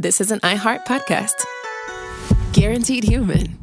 this is an iHeart podcast. Guaranteed human.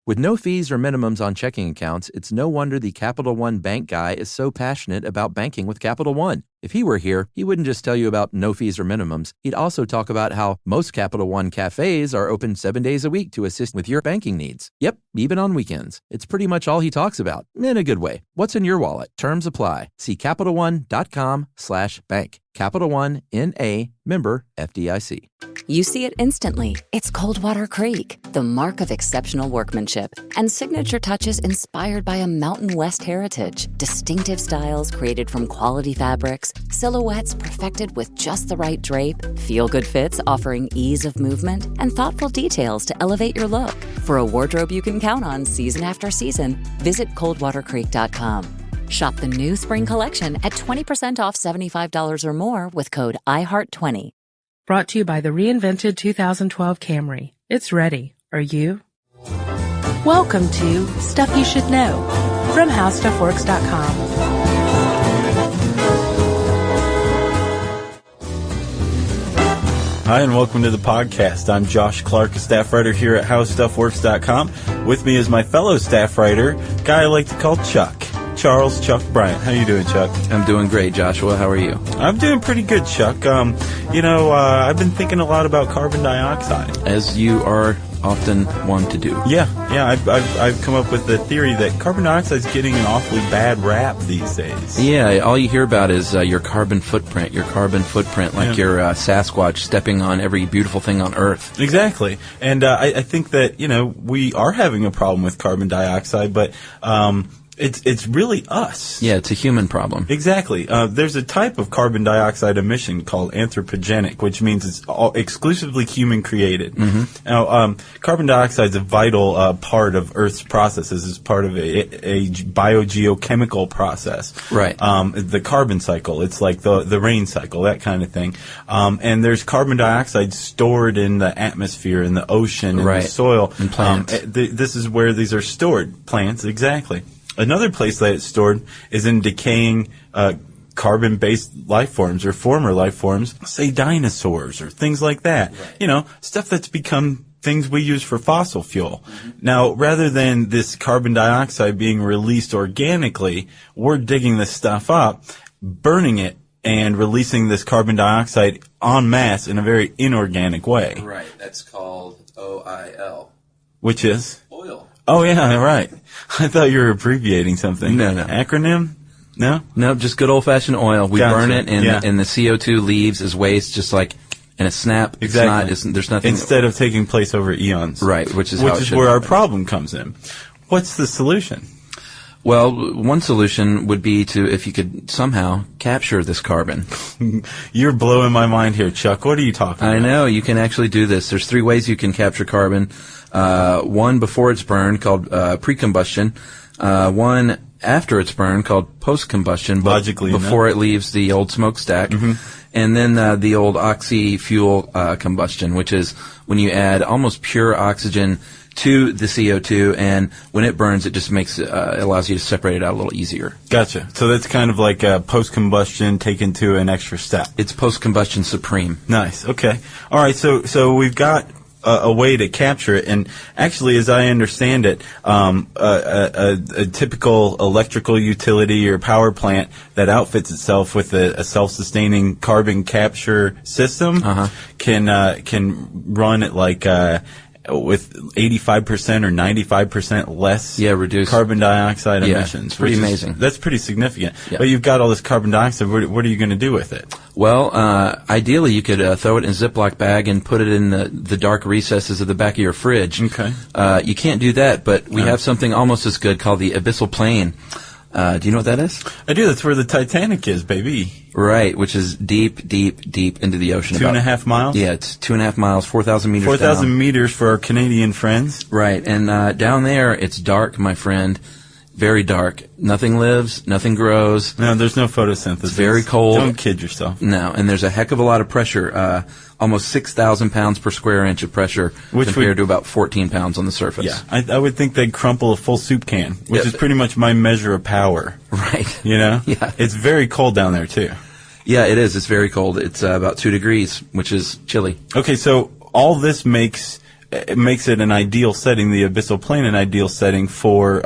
With no fees or minimums on checking accounts, it's no wonder the Capital One bank guy is so passionate about banking with Capital One. If he were here, he wouldn't just tell you about no fees or minimums. He'd also talk about how most Capital One cafes are open 7 days a week to assist with your banking needs. Yep, even on weekends. It's pretty much all he talks about, in a good way. What's in your wallet? Terms apply. See CapitalOne.com/bank. Capital One, N.A., member FDIC. You see it instantly. It's Coldwater Creek, the mark of exceptional workmanship and signature touches inspired by a Mountain West heritage. Distinctive styles created from quality fabrics, silhouettes perfected with just the right drape, feel-good fits offering ease of movement, and thoughtful details to elevate your look. For a wardrobe you can count on season after season, visit ColdwaterCreek.com. Shop the new spring collection at 20% off $75 or more with code IHEART20. Brought to you by the reinvented 2012 Camry. It's ready. Are you? Welcome to Stuff You Should Know from HowStuffWorks.com. Hi, and welcome to the podcast. I'm Josh Clark, a staff writer here at HowStuffWorks.com. With me is my fellow staff writer, guy I like to call Chuck. Charles Chuck Bryant. How you doing, Chuck? I'm doing great, Joshua. How are you? I'm doing pretty good, Chuck. I've been thinking a lot about carbon dioxide. As you are often one to do. Yeah. I've come up with the theory that carbon dioxide is getting an awfully bad rap these days. Yeah, all you hear about is your carbon footprint, like your Sasquatch stepping on every beautiful thing on Earth. Exactly. And I think that, we are having a problem with carbon dioxide, but it's really us. Yeah, it's a human problem. Exactly. There's a type of carbon dioxide emission called anthropogenic, which means it's exclusively human created. Mm-hmm. Now, carbon dioxide is a vital part of Earth's processes. It's part of a biogeochemical process. Right. The carbon cycle. It's like the rain cycle, that kind of thing. And there's carbon dioxide stored in the atmosphere, in the ocean, in the soil. And plants. This is where these are stored. Plants, exactly. Another place that it's stored is in decaying carbon-based life forms or former life forms, say dinosaurs or things like that. Right. Stuff that's become things we use for fossil fuel. Mm-hmm. Now, rather than this carbon dioxide being released organically, we're digging this stuff up, burning it, and releasing this carbon dioxide en masse in a very inorganic way. Right. That's called OIL. Which is? Oil. Oh, yeah, right. I thought you were abbreviating something. No. Acronym? No? No, just good old-fashioned oil. We burn it, and the CO2 leaves as waste, just like in a snap. Exactly. There's nothing. Instead of taking place over eons. Right, which is where our problem comes in. What's the solution? Well, one solution would be if you could somehow capture this carbon. You're blowing my mind here, Chuck. What are you talking about? I know. You can actually do this. There's 3 ways you can capture carbon. One before it's burned, called pre-combustion. One after it's burned, called post-combustion. Logically, before it leaves the old smokestack. Mm-hmm. And then the old oxy-fuel combustion, which is when you add almost pure oxygen to the CO2, and when it burns, it just allows you to separate it out a little easier. Gotcha. So that's kind of like post-combustion taken to an extra step. It's post-combustion supreme. Nice. Okay. All right. So we've got a way to capture it, and actually, as I understand it, a typical electrical utility or power plant that outfits itself with a self-sustaining carbon capture system can run at like with 85% or 95% less reduce carbon dioxide emissions. Pretty amazing. That's pretty significant. Yeah. But you've got all this carbon dioxide. What are you going to do with it? Well, ideally you could throw it in a Ziploc bag and put it in the dark recesses of the back of your fridge. Okay. You can't do that, but we have something almost as good called the abyssal plain. Do you know what that is? I do. That's where the Titanic is, baby. Right, which is deep, deep, deep into the ocean. 2.5 miles? Yeah, it's 2.5 miles, 4,000 meters 4,000 meters for our Canadian friends. Right, and down there, it's dark, my friend. Very dark. Nothing lives, nothing grows. No, there's no photosynthesis. It's very cold. Don't kid yourself. No, and there's a heck of a lot of pressure. Almost 6,000 pounds per square inch of pressure compared to about 14 pounds on the surface. Yeah, I would think they'd crumple a full soup can, which is pretty much my measure of power. Right. You know? Yeah. It's very cold down there, too. Yeah, it is. It's very cold. It's about 2 degrees, which is chilly. Okay, so all this makes it an ideal setting, the abyssal plain an ideal setting for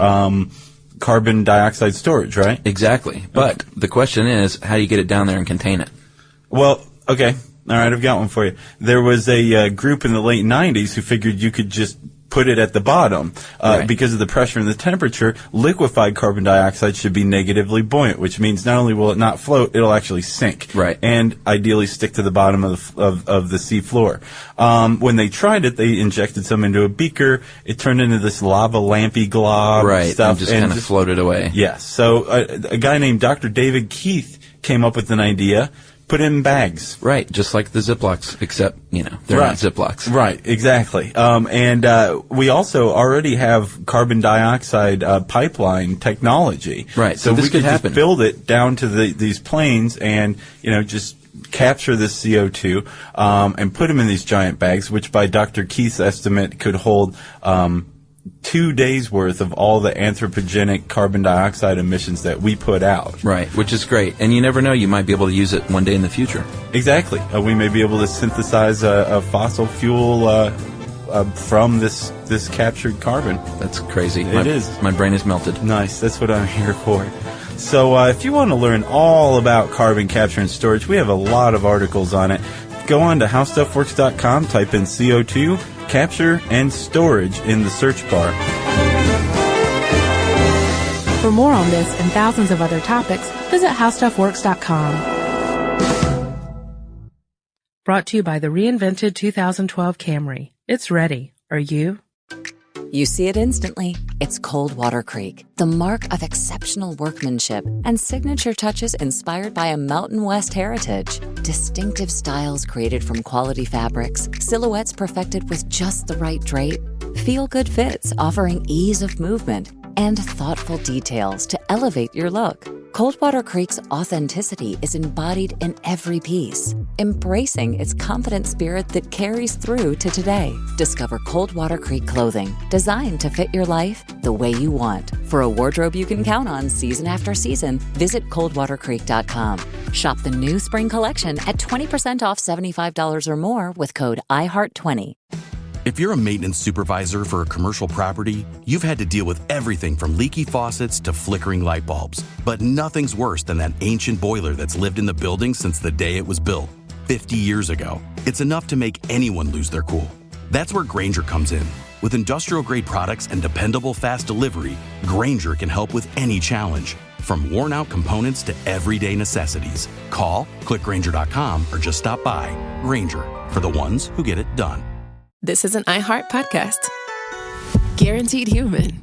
carbon dioxide storage, right? Exactly. But the question is, how do you get it down there and contain it? Well, okay. All right, I've got one for you. There was a group in the late 90s who figured you could just put it at the bottom. Right. Because of the pressure and the temperature, liquefied carbon dioxide should be negatively buoyant, which means not only will it not float, it'll actually sink. Right. And ideally stick to the bottom of the sea floor. When they tried it, they injected some into a beaker. It turned into this lava lampy glob Right, stuff. and just kind of floated away. Yes. So a guy named Dr. David Keith came up with an idea. Put in bags. Right, just like the Ziplocs, except, they're not Ziplocs. Right, exactly. And we also already have carbon dioxide pipeline technology. Right, so this we could could happen. just build it down to these planes and, just capture this CO2 and put them in these giant bags, which by Dr. Keith's estimate could hold 2 days worth of all the anthropogenic carbon dioxide emissions that we put out. Right, which is great. And you never know, you might be able to use it one day in the future. Exactly. We may be able to synthesize a fossil fuel from this captured carbon. That's crazy. It is. My brain is melted. Nice. That's what I'm here for. So if you want to learn all about carbon capture and storage, we have a lot of articles on it. Go on to howstuffworks.com, type in CO2, capture, and storage in the search bar. For more on this and thousands of other topics, visit howstuffworks.com. Brought to you by the reinvented 2012 Camry. It's ready. Are you? You see it instantly. It's Coldwater Creek, the mark of exceptional workmanship and signature touches inspired by a Mountain West heritage. Distinctive styles created from quality fabrics, silhouettes perfected with just the right drape, feel-good fits offering ease of movement, and thoughtful details to elevate your look. Coldwater Creek's authenticity is embodied in every piece, embracing its confident spirit that carries through to today. Discover Coldwater Creek clothing, designed to fit your life the way you want. For a wardrobe you can count on season after season, visit coldwatercreek.com. Shop the new spring collection at 20% off $75 or more with code IHEART20. If you're a maintenance supervisor for a commercial property, you've had to deal with everything from leaky faucets to flickering light bulbs. But nothing's worse than that ancient boiler that's lived in the building since the day it was built, 50 years ago. It's enough to make anyone lose their cool. That's where Grainger comes in. With industrial-grade products and dependable fast delivery, Grainger can help with any challenge, from worn-out components to everyday necessities. Call, click Grainger.com, or just stop by. Grainger, for the ones who get it done. This is an iHeart podcast. Guaranteed Human.